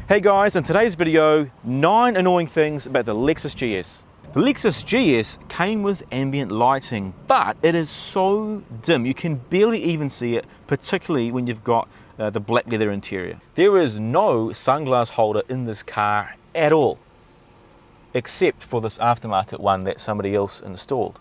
Hey guys, in today's video, 9 annoying things about the Lexus GS. The Lexus GS came with ambient lighting, but it is so dim you can barely even see it, particularly when you've got the black leather interior. There is no sunglass holder in this car at all, except for this aftermarket one that somebody else installed.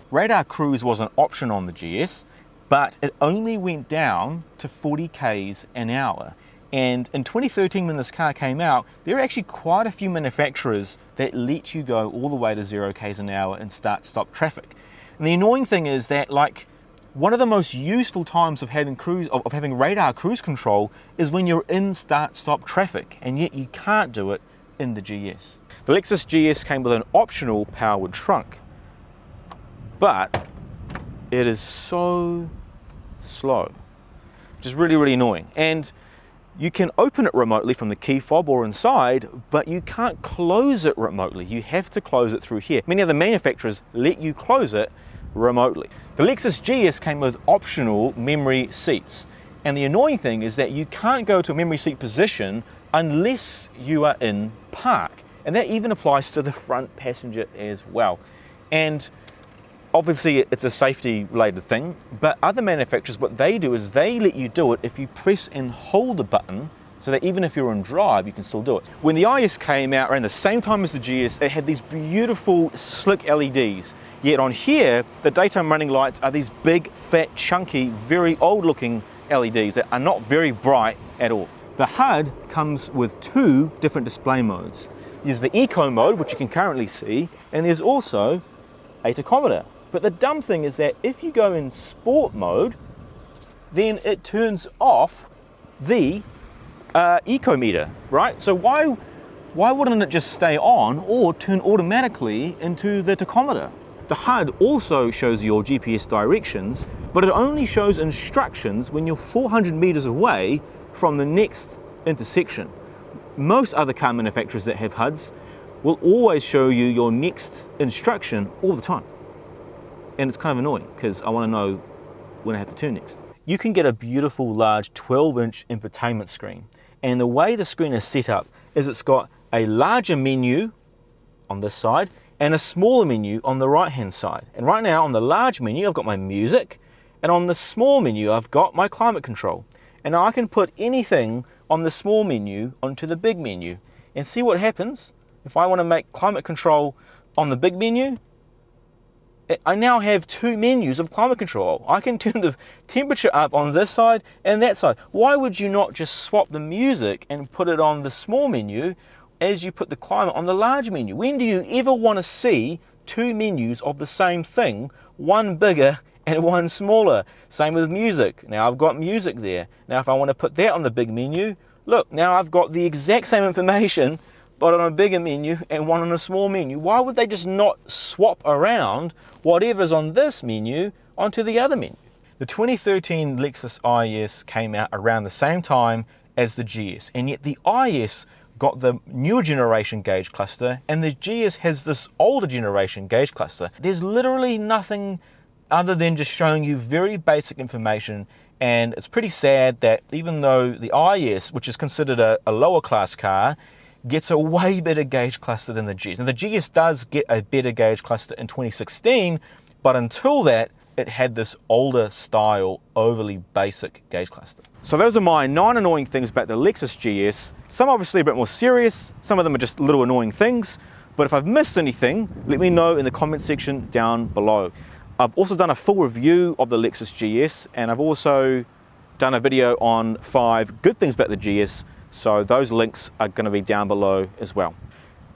Radar cruise was an option on the GS, but it only went down to 40 k's an hour. And in 2013, when this car came out, there are actually quite a few manufacturers that let you go all the way to 0 k's an hour and start-stop traffic. And the annoying thing is that, like, one of the most useful times of having radar cruise control is when you're in start-stop traffic, and yet you can't do it in the GS. The Lexus GS came with an optional powered trunk, but it is so slow, which is really, really annoying. And you can open it remotely from the key fob or inside, but you can't close it remotely. You have to close it through here. Many other manufacturers let you close it remotely. The Lexus GS came with optional memory seats. And the annoying thing is that you can't go to a memory seat position unless you are in park. And that even applies to the front passenger as well. And obviously it's a safety related thing, but other manufacturers, what they do is they let you do it if you press and hold the button, so that even if you're on drive, you can still do it. When the IS came out around the same time as the GS, it had these beautiful slick LEDs. Yet on here, the daytime running lights are these big, fat, chunky, very old looking LEDs that are not very bright at all. The HUD comes with 2 different display modes. There's the Eco mode, which you can currently see, and there's also a tachometer. But the dumb thing is that if you go in sport mode, then it turns off the eco meter, right? So why wouldn't it just stay on or turn automatically into the tachometer? The HUD also shows your GPS directions, but it only shows instructions when you're 400 meters away from the next intersection. Most other car manufacturers that have HUDs will always show you your next instruction all the time. And it's kind of annoying because I want to know when I have to turn next. You can get a beautiful large 12-inch infotainment screen. And the way the screen is set up is it's got a larger menu on this side and a smaller menu on the right-hand side. And right now on the large menu, I've got my music, and on the small menu, I've got my climate control. And I can put anything on the small menu onto the big menu and see what happens if I want to make climate control on the big menu. I now have 2 menus of climate control. I can turn the temperature up on this side and that side. Why would you not just swap the music and put it on the small menu as you put the climate on the large menu? When do you ever want to see 2 menus of the same thing, one bigger and one smaller? Same with music. Now I've got music there. Now if I want to put that on the big menu, look, now I've got the exact same information, but on a bigger menu and one on a small menu. Why would they just not swap around whatever's on this menu onto the other menu? The 2013 Lexus IS came out around the same time as the GS, and yet the IS got the newer generation gauge cluster and the GS has this older generation gauge cluster. There's literally nothing other than just showing you very basic information, and it's pretty sad that even though the IS, which is considered a lower class car, gets a way better gauge cluster than the GS. Now the GS does get a better gauge cluster in 2016, but until that, it had this older style, overly basic gauge cluster. So those are my 9 annoying things about the Lexus GS. Some obviously a bit more serious, some of them are just little annoying things, but if I've missed anything, let me know in the comment section down below. I've also done a full review of the Lexus GS, and I've also done a video on 5 good things about the GS, so those links are going to be down below as well.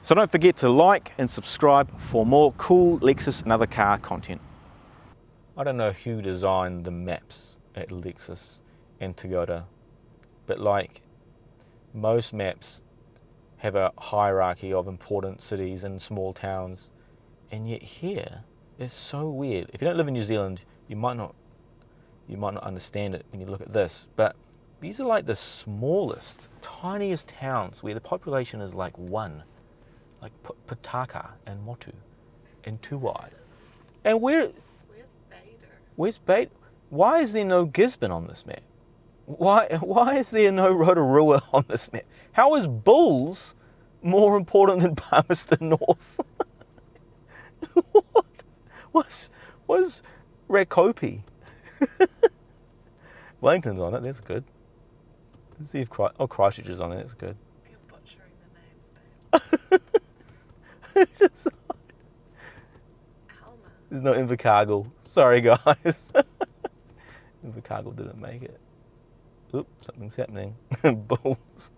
So don't forget to like and subscribe for more cool Lexus and other car content. I don't know who designed the maps at Lexus and Toyota, but like most maps have a hierarchy of important cities and small towns, and yet here it's so weird. If you don't live in New Zealand, you might not understand it when you look at this, but these are like the smallest, tiniest towns where the population is like 1, like Pataka and Motu and Tuwai. And where's Bader? Why is there no Gisborne on this map? Why is there no Rotorua on this map? How is Bulls more important than Palmerston North? What's Rakopi? Wellington's on it, that's good. Let's see if Christchurch is on it, that's good. You're butchering the names, babe. Alma. There's no Invercargill. Sorry, guys. Invercargill didn't make it. Oops, something's happening. Bulls.